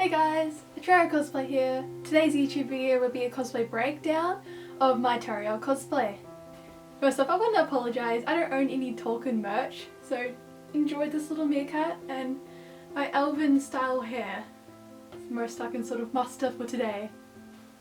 Hey guys, Otrera Cosplay here. Today's YouTube video will be a cosplay breakdown of my Tauriel cosplay. First off, I want to apologise, I don't own any Tolkien merch, so enjoy this little meerkat and my elven style hair. It's the most I can sort of muster for today.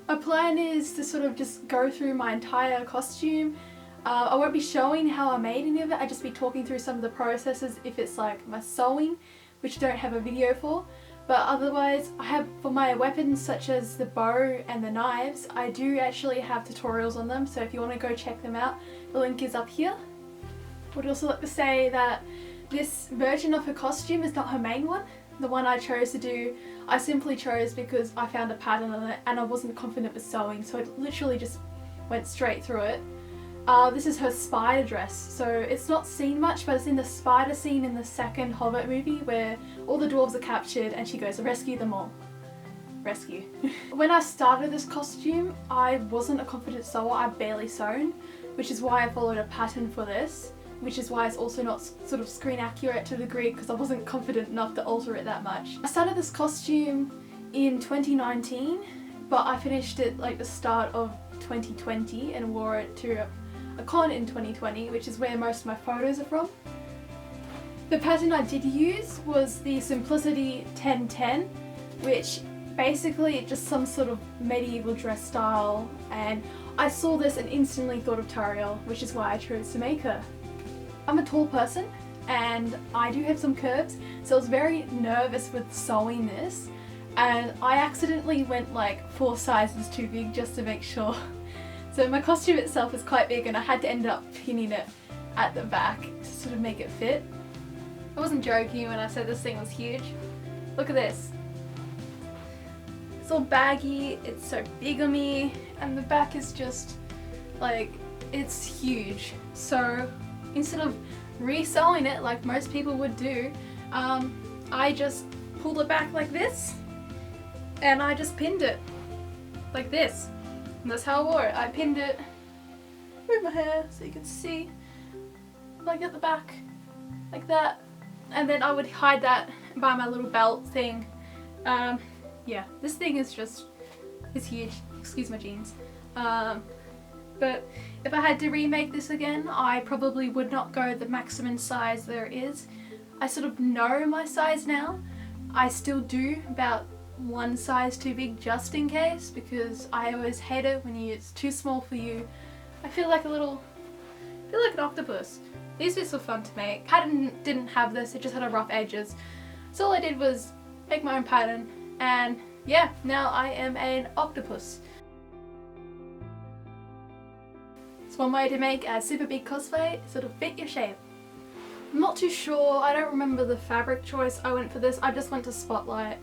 My plan is to sort of just go through my entire costume. I won't be showing how I made any of it, I'll just be talking through some of the processes if it's like my sewing, which I don't have a video for. But otherwise, I have for my weapons such as the bow and the knives, I do actually have tutorials on them, so if you want to go check them out, the link is up here. I would also like to say that this version of her costume is not her main one. The one I chose to do, I simply chose because I found a pattern on it and I wasn't confident with sewing, so I literally just went straight through it. This is her spider dress, so it's not seen much, but it's in the spider scene in the second Hobbit movie where all the dwarves are captured and she goes to rescue them all. Rescue. When I started this costume, I wasn't a confident sewer, I barely sewn, which is why I followed a pattern for this, which is why it's also not sort of screen accurate to a degree because I wasn't confident enough to alter it that much. I started this costume in 2019, but I finished it like the start of 2020 and wore it to a con in 2020, which is where most of my photos are from. The pattern I did use was the Simplicity 1010, which basically just some sort of medieval dress style, and I saw this and instantly thought of Tauriel, which is why I chose to make her. I'm a tall person and I do have some curves, so I was very nervous with sewing this, and I accidentally went like 4 sizes too big just to make sure. So my costume itself is quite big and I had to end up pinning it at the back to sort of make it fit. I wasn't joking when I said this thing was huge. Look at this. It's all baggy, it's so big on me, and the back is just like, it's huge. So instead of re-sewing it like most people would do, I just pulled it back like this and I just pinned it like this. And that's how I wore it. I pinned it with my hair so you can see, like at the back, like that. And then I would hide that by my little belt thing. Yeah, this thing is just, it's huge. Excuse my jeans. But if I had to remake this again, I probably would not go the maximum size there is. I sort of know my size now. I still do about 1 size too big just in case, because I always hate it when it's too small for you. I feel like an octopus. These bits were fun to make. Pattern didn't have this, it just had rough edges. So all I did was make my own pattern, and yeah, now I am an octopus. It's one way to make a super big cosplay, sort of fit your shape. I'm not too sure, I don't remember the fabric choice I went for this, I just went to Spotlight.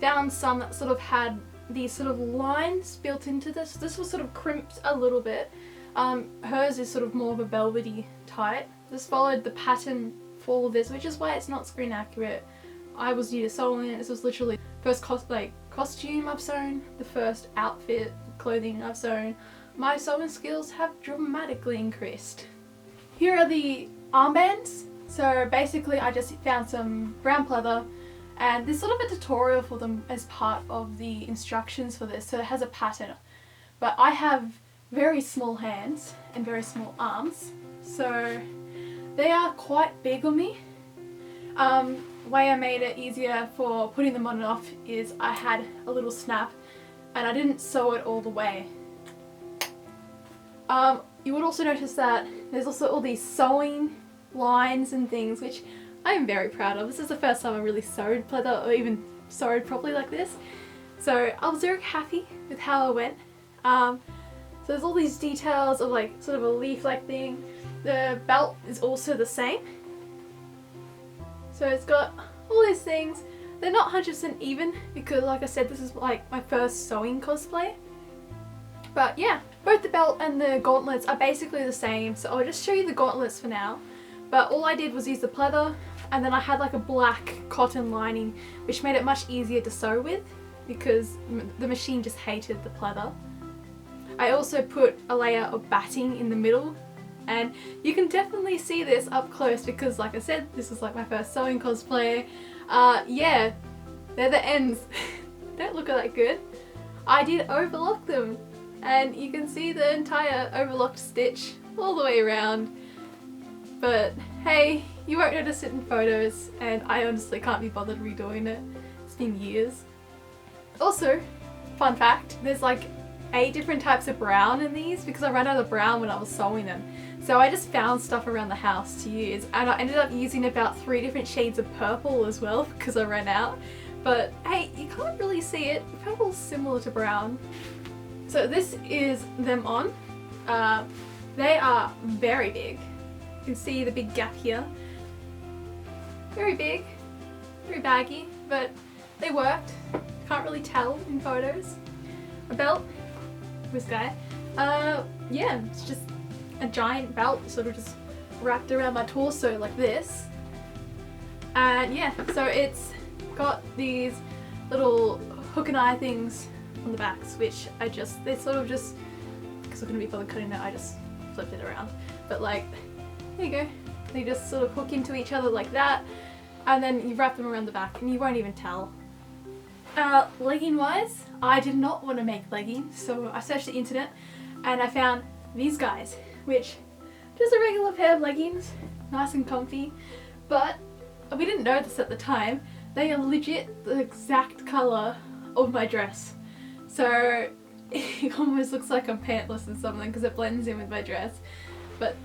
Found some that sort of had these sort of lines built into this. This was sort of crimped a little bit. Hers is sort of more of a velvety tight. This followed the pattern for all of this, which is why it's not screen accurate. I was new to sewing it. This was literally the first costume I've sewn, the first outfit, clothing I've sewn. My sewing skills have dramatically increased. Here are the armbands. So basically I just found some brown pleather, and there's sort of a tutorial for them as part of the instructions for this, so it has a pattern. But I have very small hands and very small arms, so they are quite big on me. Way I made it easier for putting them on and off is I had a little snap and I didn't sew it all the way. You would also notice that there's also all these sewing lines and things, which I am very proud of. This is the first time I really sewed pleather, or even sewed properly like this. So I was very happy with how I went. So there's all these details of like sort of a leaf-like thing. The belt is also the same. So it's got all these things. They're not 100% even because, like I said, this is like my first sewing cosplay. But yeah, both the belt and the gauntlets are basically the same. So I'll just show you the gauntlets for now. But all I did was use the pleather, and then I had like a black cotton lining, which made it much easier to sew with because the machine just hated the pleather. I also put a layer of batting in the middle, and you can definitely see this up close because, like I said, this is like my first sewing cosplay. Yeah, they're the ends. don't look that good. I did overlock them, and you can see the entire overlocked stitch all the way around. But hey, you won't notice it in photos, and I honestly can't be bothered redoing it. It's been years. Also, fun fact, there's like 8 different types of brown in these because I ran out of brown when I was sewing them. So I just found stuff around the house to use, and I ended up using about 3 different shades of purple as well because I ran out. But hey, you can't really see it. Purple's similar to brown. So this is them on. They are very big. You can see the big gap here. Very big, very baggy, but they worked. Can't really tell in photos. A belt, this guy. Yeah, it's just a giant belt sort of just wrapped around my torso like this. And yeah, so it's got these little hook and eye things on the backs, which they sort of just, because I'm going to be bothered cutting it, I just flipped it around. But like, there you go. They just sort of hook into each other like that, and then you wrap them around the back and you won't even tell. Legging wise, I did not want to make leggings, so I searched the internet and I found these guys, which just a regular pair of leggings, nice and comfy, but we didn't know this at the time. They are legit the exact colour of my dress, so it almost looks like I'm pantless or something because it blends in with my dress, but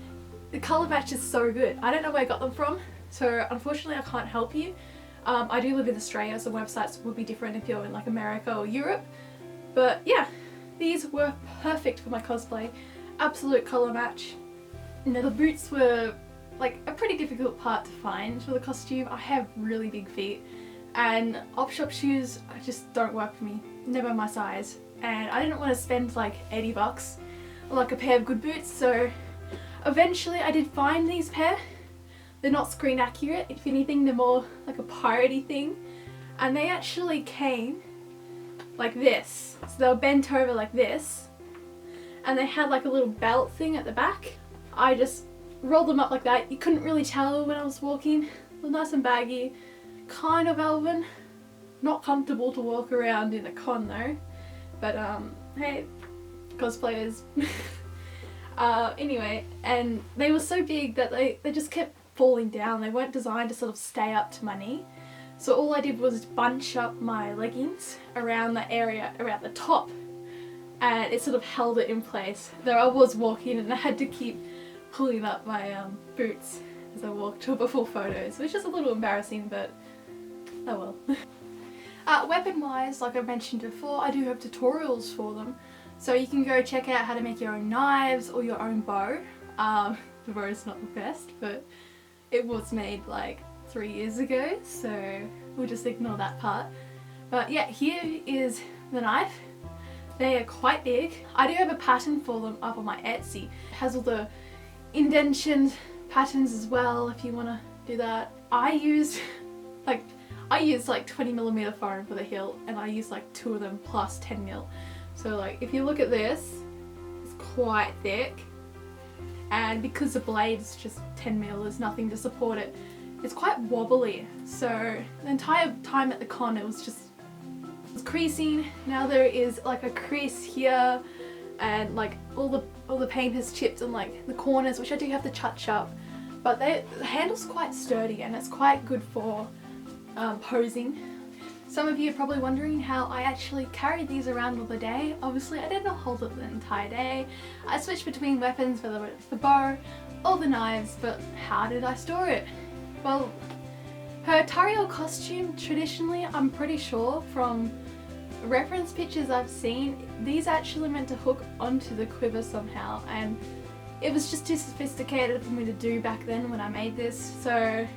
the colour match is so good. I don't know where I got them from, so unfortunately I can't help you. I do live in Australia, so websites would be different if you're in like America or Europe. But yeah, these were perfect for my cosplay. Absolute colour match. Now the boots were like a pretty difficult part to find for the costume. I have really big feet, and op-shop shoes just don't work for me. Never my size. And I didn't want to spend like 80 bucks on like a pair of good boots, so eventually I did find these pair. They're not screen accurate, if anything they're more like a piratey thing, and they actually came like this. So they were bent over like this, and they had like a little belt thing at the back. I just rolled them up like that. You couldn't really tell when I was walking. They're nice and baggy, kind of elven. Not comfortable to walk around in a con though, but hey, cosplayers. Anyway, and they were so big that they just kept falling down. They weren't designed to sort of stay up to my knee. So all I did was bunch up my leggings around the area around the top, and it sort of held it in place. Though I was walking and I had to keep pulling up my boots as I walked for photos, which is a little embarrassing, but oh well. Weapon wise, like I mentioned before, I do have tutorials for them. So you can go check out how to make your own knives or your own bow. The bow is not the best, but it was made like 3 years ago, so we'll just ignore that part. But yeah, here is the knife. They are quite big. I do have a pattern for them up on my Etsy. It has all the indention patterns as well if you want to do that. I use like 20mm foam for the hilt, and I use like 2 of them plus 10mm. So like if you look at this, it's quite thick, and because the blade's just 10mm, there's nothing to support it. It's quite wobbly, so the entire time at the con it was creasing. Now there is like a crease here, and like all the paint has chipped on like the corners, which I do have to touch up. But the handle's quite sturdy and it's quite good for posing. Some of you are probably wondering how I actually carried these around all the day. Obviously I didn't hold it the entire day. I switched between weapons, whether it's the bow or the knives, but how did I store it? Well, her Tauriel costume, traditionally, I'm pretty sure from reference pictures I've seen, these actually meant to hook onto the quiver somehow, and it was just too sophisticated for me to do back then when I made this, so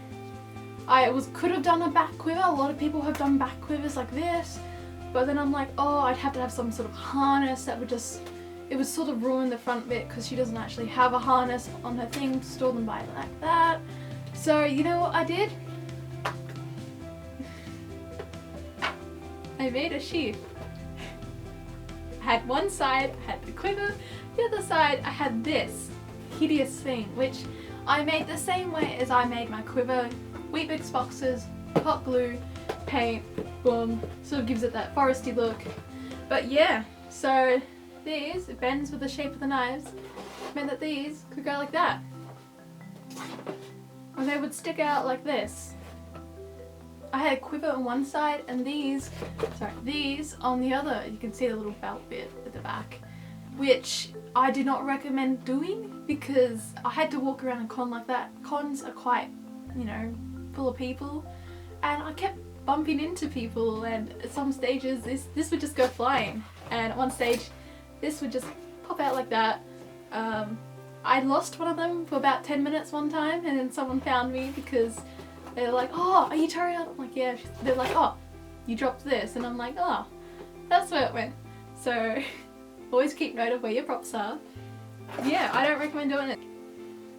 I could have done a back quiver. A lot of people have done back quivers like this, but then I'm like, oh, I'd have to have some sort of harness that would it would sort of ruin the front bit because she doesn't actually have a harness on her thing to store them by like that. So you know what I did? I made a sheath. I had one side, I had the quiver, the other side I had this hideous thing, which I made the same way as I made my quiver. Weet-Bix boxes, hot glue, paint, boom, sort of gives it that foresty look. But yeah, so these, it bends with the shape of the knives, meant that these could go like that. Or they would stick out like this. I had a quiver on one side and these on the other. You can see the little belt bit at the back, which I do not recommend doing because I had to walk around a con like that. Cons are quite, you know, full of people, and I kept bumping into people, and at some stages this would just go flying, and at one stage this would just pop out like that. I lost one of them for about 10 minutes one time, and then someone found me because they're like, "Oh, are you Tauriel?" I'm like, "Yeah." They're like, "Oh, you dropped this," and I'm like, "Oh, that's where it went." So always keep note of where your props are. Yeah, I don't recommend doing it.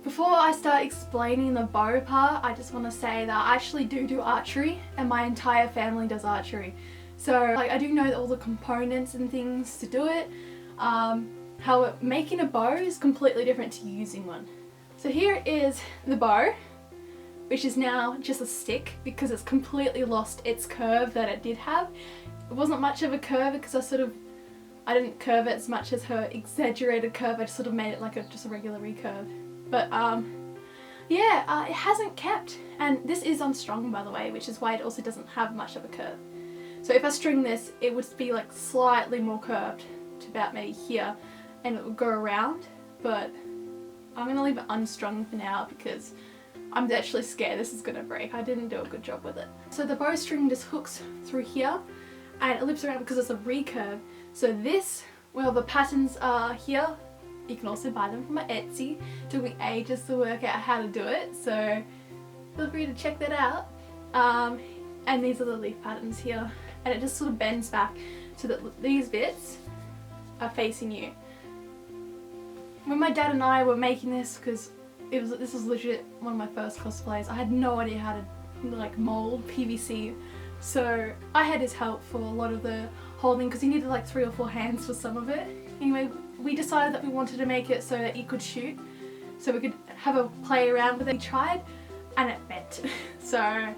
Before I start explaining the bow part, I just want to say that I actually do archery, and my entire family does archery. So like, I do know all the components and things to do it. How making a bow is completely different to using one. So here is the bow, which is now just a stick because it's completely lost its curve that it did have. It wasn't much of a curve because I didn't curve it as much as her exaggerated curve. I just sort of made it like just a regular recurve. But yeah, it hasn't kept, and this is unstrung by the way, which is why it also doesn't have much of a curve. So if I string this, it would be like slightly more curved to about maybe here, and it would go around, but I'm gonna leave it unstrung for now because I'm actually scared this is gonna break. I didn't do a good job with it. So the bowstring just hooks through here and it loops around because it's a recurve. So this, well, the patterns are here. You can also buy them from my Etsy. It took me ages to work out how to do it, so feel free to check that out. And these are the leaf patterns here, and it just sort of bends back so that these bits are facing you. When my dad and I were making this, because this was legit one of my first cosplays, I had no idea how to like mold PVC, so I had his help for a lot of the holding because he needed like 3 or 4 hands for some of it. Anyway, we decided that we wanted to make it so that you could shoot, so we could have a play around with it. We tried and it bent. So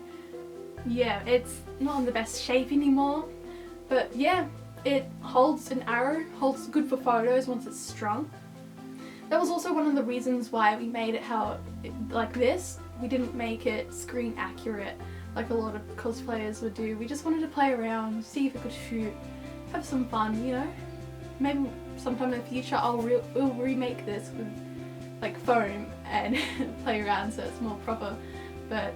yeah, it's not in the best shape anymore, but yeah, it holds an arrow, holds good for photos once it's strung. That was also one of the reasons why we made it like this. We didn't make it screen accurate like a lot of cosplayers would do. We just wanted to play around, see if we could shoot, have some fun, you know? Maybe sometime in the future we'll remake this with like foam and play around so it's more proper, but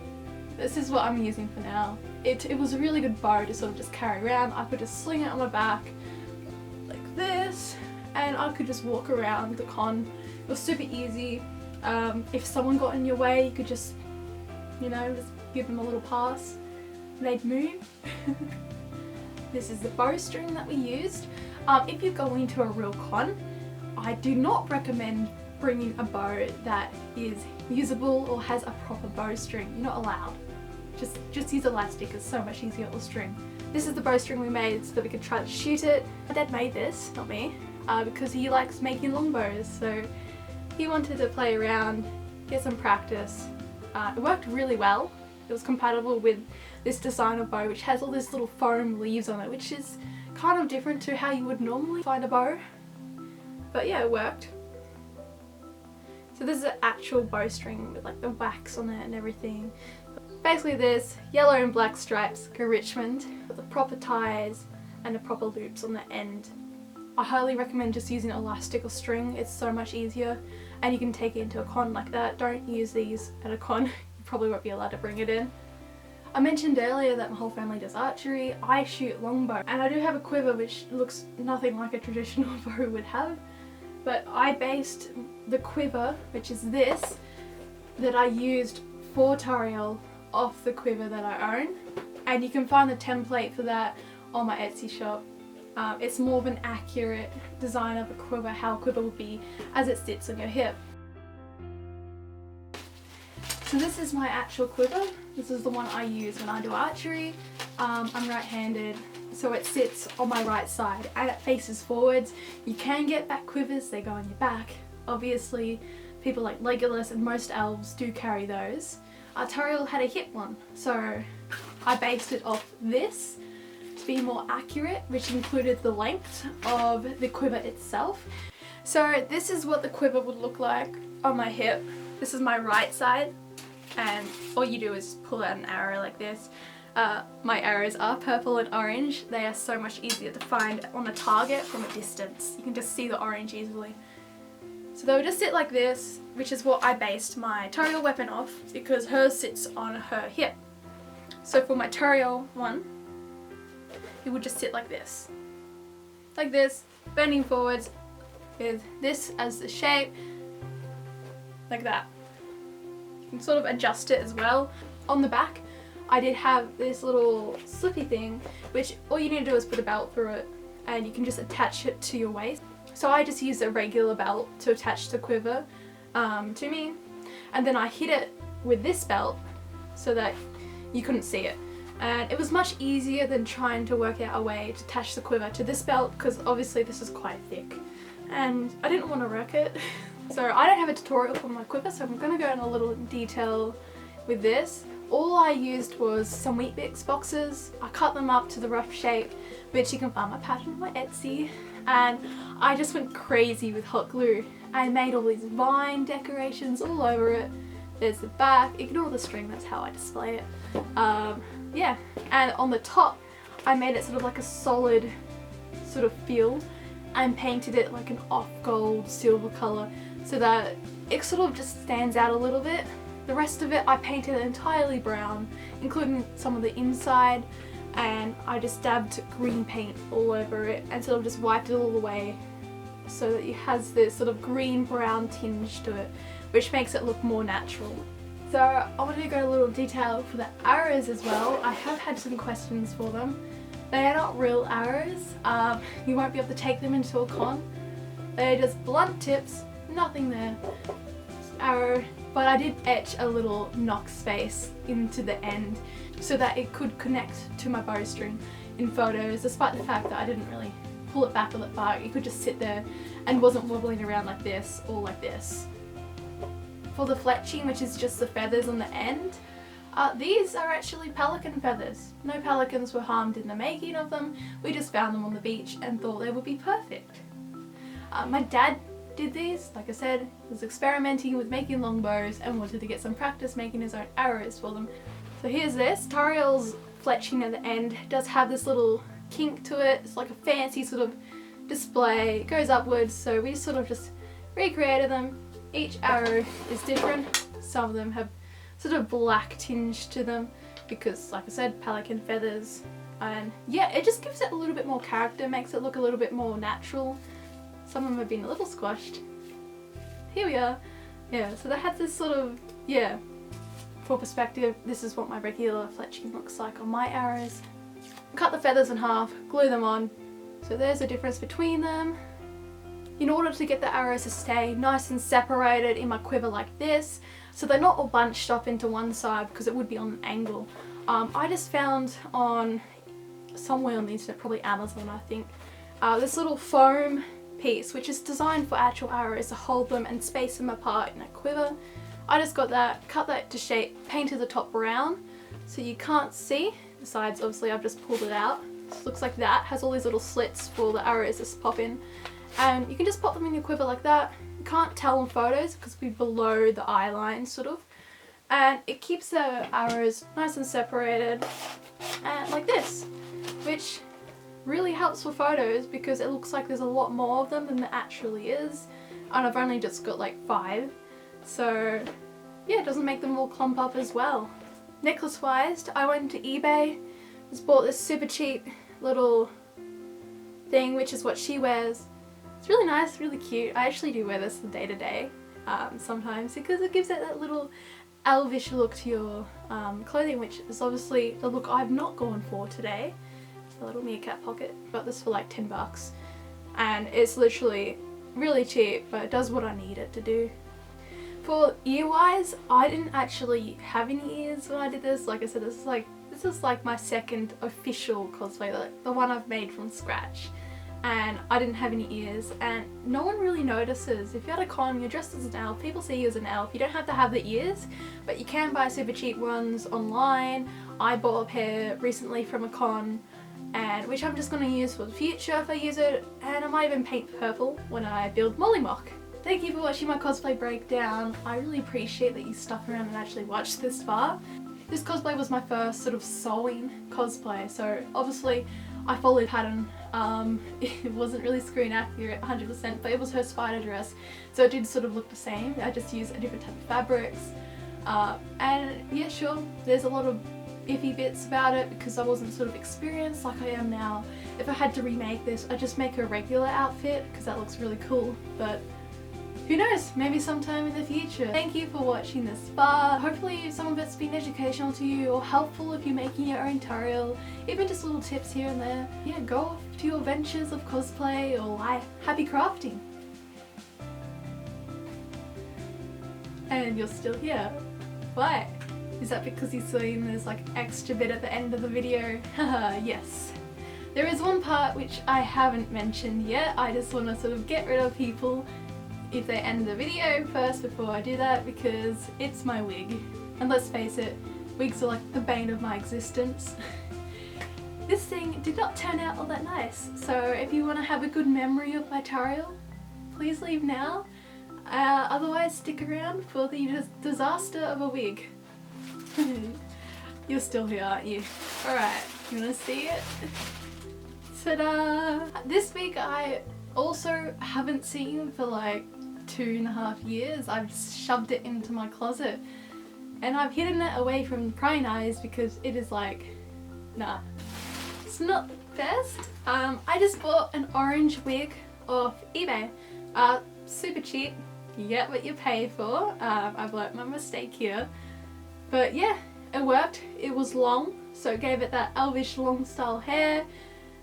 this is what I'm using for now. It was a really good bow to sort of just carry around. I could just sling it on my back like this, and I could just walk around the con. It was super easy. If someone got in your way, you could just, you know, just give them a little pass. They'd move. This is the bowstring that we used. If you're going to a real con, I do not recommend bringing a bow that is usable or has a proper bowstring. You're not allowed. Just use elastic, it's so much easier with string. This is the bowstring we made so that we could try to shoot it. My dad made this, not me, because he likes making longbows, so he wanted to play around, get some practice. It worked really well. It was compatible with this design of bow, which has all these little foam leaves on it, which is kind of different to how you would normally find a bow. But yeah, it worked. So this is an actual bowstring with like the wax on it and everything. Basically this yellow and black stripes go Richmond with the proper ties and the proper loops on the end. I highly recommend just using elastic or string. It's so much easier, and you can take it into a con like that. Don't use these at a con. You probably won't be allowed to bring it in. I mentioned earlier that my whole family does archery. I shoot longbow, and I do have a quiver which looks nothing like a traditional bow would have, but I based the quiver, which is this, that I used for Tauriel, off the quiver that I own, and you can find the template for that on my Etsy shop. It's more of an accurate design of a quiver, how a quiver would be as it sits on your hip. So this is my actual quiver. This is the one I use when I do archery. I'm right-handed, so it sits on my right side and it faces forwards. You can get back quivers, they go on your back. Obviously, people like Legolas and most elves do carry those. Tauriel had a hip one, so I based it off this to be more accurate, which included the length of the quiver itself. So this is what the quiver would look like on my hip. This is my right side, and all you do is pull out an arrow like this. My arrows are purple and orange. They are so much easier to find on a target from a distance. You can just see the orange easily. So they would just sit like this, which is what I based my Tauriel weapon off, because hers sits on her hip. So for my Tauriel one, it would just sit like this, bending forwards with this as the shape, like that. You can sort of adjust it as well. On the back, I did have this little slippy thing, which all you need to do is put a belt through it, and you can just attach it to your waist. So I just used a regular belt to attach the quiver to me, and then I hid it with this belt so that you couldn't see it. And it was much easier than trying to work out a way to attach the quiver to this belt, because obviously this is quite thick and I didn't want to wreck it. So I don't have a tutorial for my quiver, so I'm going to go in a little detail with this. All I used was some Weet-Bix boxes. I cut them up to the rough shape, which you can find my pattern on my Etsy, and I just went crazy with hot glue. I made all these vine decorations all over it. There's the back, ignore the string, that's how I display it. Yeah, and on the top I made it sort of like a solid sort of feel and painted it like an off gold silver colour so that it sort of just stands out a little bit. The rest of it I painted entirely brown, including some of the inside, and I just dabbed green paint all over it and sort of just wiped it all away so that it has this sort of green brown tinge to it, which makes it look more natural. So I wanted to go a little detail for the arrows as well. I have had some questions for them. They are not real arrows. You won't be able to take them into a con. They're just blunt tips, nothing there. Just arrow. But I did etch a little knock space into the end so that it could connect to my bowstring in photos, despite the fact that I didn't really pull it back or let back. It could just sit there and wasn't wobbling around like this or like this. For the fletching, which is just the feathers on the end, these are actually pelican feathers. No pelicans were harmed in the making of them. We just found them on the beach and thought they would be perfect. My dad did these, like I said, he was experimenting with making longbows and wanted to get some practice making his own arrows for them. So here's this. Tauriel's fletching at the end does have this little kink to it. It's like a fancy sort of display. It goes upwards, so we sort of just recreated them. Each arrow is different. Some of them have sort of black tinge to them because, like I said, pelican feathers. And yeah, it just gives it a little bit more character, makes it look a little bit more natural. Some of them have been a little squashed. Here we are. Yeah, so they have this sort of, yeah, for perspective, this is what my regular fletching looks like on my arrows. Cut the feathers in half, glue them on. So there's a difference between them. In order to get the arrows to stay nice and separated in my quiver like this, so they're not all bunched up into one side because it would be on an angle, I just found on somewhere on the internet, probably Amazon I think, this little foam piece which is designed for actual arrows to hold them and space them apart in a quiver. I just got that, cut that to shape, painted the top brown so you can't see the sides. Obviously I've just pulled it out. It looks like that, has all these little slits for the arrows to pop in. And you can just pop them in your quiver like that. You can't tell in photos because we're below the eye line sort of. And it keeps the arrows nice and separated and like this, which really helps for photos because it looks like there's a lot more of them than there actually is. And I've only just got like 5. So yeah, it doesn't make them all clump up as well. Necklace wise, I went to eBay, just bought this super cheap little thing, which is what she wears. It's really nice, really cute. I actually do wear this day to day sometimes because it gives it that little elvish look to your clothing, which is obviously the look I've not gone for today. A little meerkat pocket. Got this for like 10 bucks and it's literally really cheap, but it does what I need it to do. For ear wise, I didn't actually have any ears when I did this. Like I said, this is like my second official cosplay, the one I've made from scratch. and I didn't have any ears, and no one really notices. If you're at a con, you're dressed as an elf, people see you as an elf. You don't have to have the ears, but you can buy super cheap ones online. I bought a pair recently from a con, and which I'm just going to use for the future if I use it, and I might even paint purple when I build Molly Mock. Thank you for watching my cosplay breakdown. I really appreciate that you stuck around and actually watched this far. This cosplay was my first sort of sewing cosplay, so obviously I followed pattern. It wasn't really screen accurate 100%, but it was her spider dress, so it did sort of look the same. I just used a different type of fabrics, and yeah, sure, there's a lot of iffy bits about it because I wasn't sort of experienced like I am now. If I had to remake this, I'd just make a regular outfit because that looks really cool, but who knows, maybe sometime in the future. Thank you for watching this far. Hopefully some of it's been educational to you or helpful if you're making your own Tauriel, even just little tips here and there. Yeah, go off to your ventures of cosplay or life. Happy crafting! And you're still here. Why? Is that because you're seeing this like extra bit at the end of the video? Haha, yes. There is one part which I haven't mentioned yet. I just want to sort of get rid of people if they end the video first before I do that, because it's my wig. And let's face it, wigs are like the bane of my existence. This thing did not turn out all that nice, so if you want to have a good memory of my Tauriel, please leave now. Otherwise stick around for the disaster of a wig. You're still here, aren't you? Alright, you wanna see it? Ta-da! This wig I also haven't seen for like 2.5 years. I've shoved it into my closet and I've hidden it away from prying eyes because it is like, nah, it's not the best. I just bought an orange wig off eBay. Super cheap, you get what you pay for. I've learnt my mistake here. But yeah, it worked. It was long, so it gave it that elvish long style hair.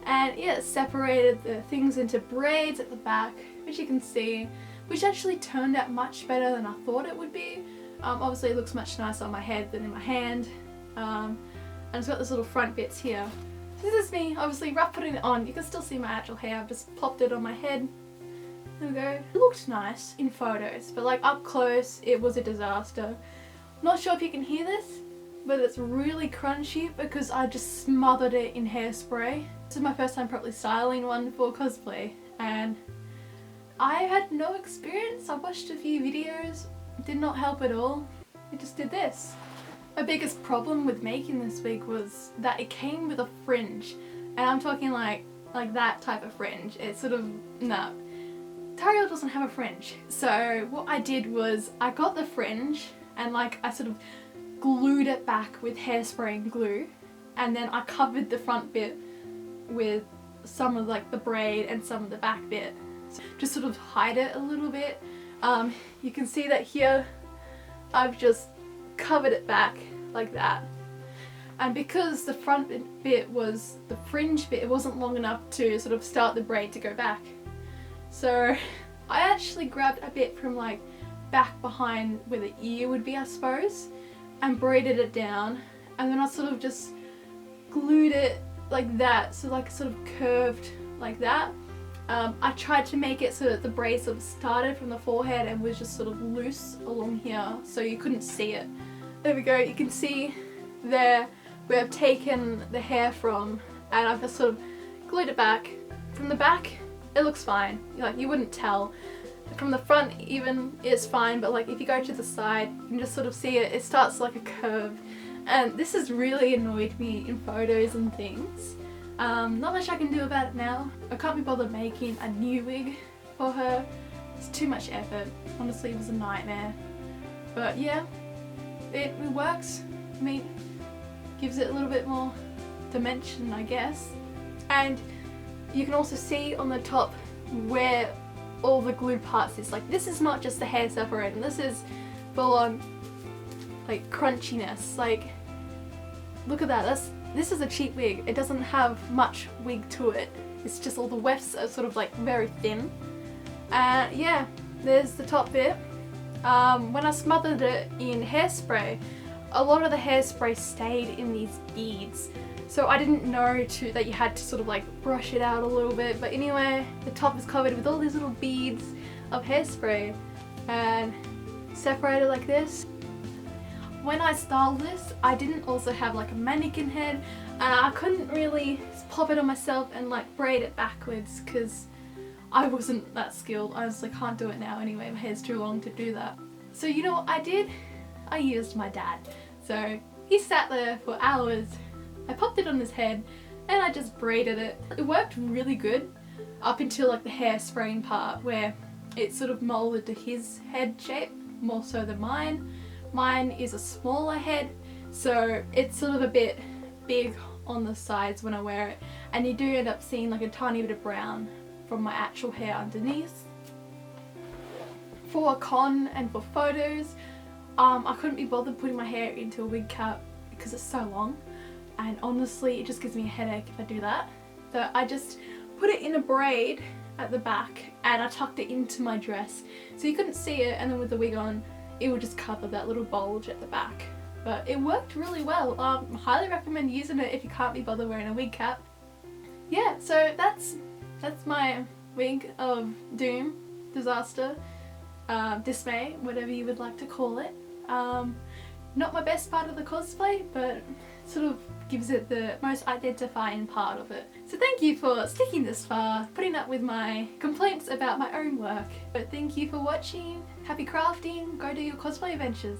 And yeah, it separated the things into braids at the back, which you can see, which actually turned out much better than I thought it would be. Obviously it looks much nicer on my head than in my hand. And it's got those little front bits here. So this is me, obviously rough putting it on. You can still see my actual hair. I've just popped it on my head. There we go. It looked nice in photos, but like up close, it was a disaster. Not sure if you can hear this, but it's really crunchy because I just smothered it in hairspray. This is my first time properly styling one for cosplay, and I had no experience. I watched a few videos, it did not help at all. I just did this. My biggest problem with making this wig was that it came with a fringe, and I'm talking like that type of fringe. It's sort of, no. Tauriel doesn't have a fringe. So what I did was I got the fringe and like I sort of glued it back with hairspray and glue, and then I covered the front bit with some of like the braid and some of the back bit. So just sort of hide it a little bit. You can see that here I've just covered it back like that. And because the front bit was the fringe bit, it wasn't long enough to sort of start the braid to go back. So I actually grabbed a bit from like back behind where the ear would be, I suppose, and braided it down, and then I sort of just glued it like that, so like sort of curved like that. I tried to make it so that the braid sort of started from the forehead and was just sort of loose along here so you couldn't see it. There we go, you can see there where I've taken the hair from, and I've just sort of glued it back. From the back it looks fine, like you wouldn't tell. From the front even it's fine, but like if you go to the side you can just sort of see it, it starts like a curve, and this has really annoyed me in photos and things. Not much I can do about it now. I can't be bothered making a new wig for her. It's too much effort. Honestly, it was a nightmare. But yeah, it works. I mean, gives it a little bit more dimension, I guess. And you can also see on the top where all the glue parts is. Like, this is not just the hair separating, this is full on like crunchiness. Like, look at that, this is a cheap wig. It doesn't have much wig to it. It's just all the wefts are sort of like very thin. Yeah, there's the top bit. When I smothered it in hairspray, a lot of the hairspray stayed in these beads. So I didn't know that you had to sort of like brush it out a little bit, but anyway, the top is covered with all these little beads of hairspray and separated like this. When I styled this, I didn't also have like a mannequin head. I couldn't really pop it on myself and like braid it backwards because I wasn't that skilled. I honestly can't do it now anyway, my hair's too long to do that. So you know what I did? I used my dad. So he sat there for hours. I popped it on his head and I just braided it. It worked really good up until like the hairspraying part where it sort of molded to his head shape more so than mine. Mine is a smaller head, so it's sort of a bit big on the sides when I wear it, and you do end up seeing like a tiny bit of brown from my actual hair underneath. For a con and for photos, I couldn't be bothered putting my hair into a wig cap because it's so long, and honestly it just gives me a headache if I do that. So I just put it in a braid at the back and I tucked it into my dress so you couldn't see it, and then with the wig on it would just cover that little bulge at the back. But it worked really well. Highly recommend using it if you can't be bothered wearing a wig cap. Yeah, so that's my wig of doom, disaster, dismay, whatever you would like to call it. Not my best part of the cosplay, but sort of gives it the most identifying part of it. So thank you for sticking this far, putting up with my complaints about my own work. But thank you for watching, happy crafting, go do your cosplay adventures.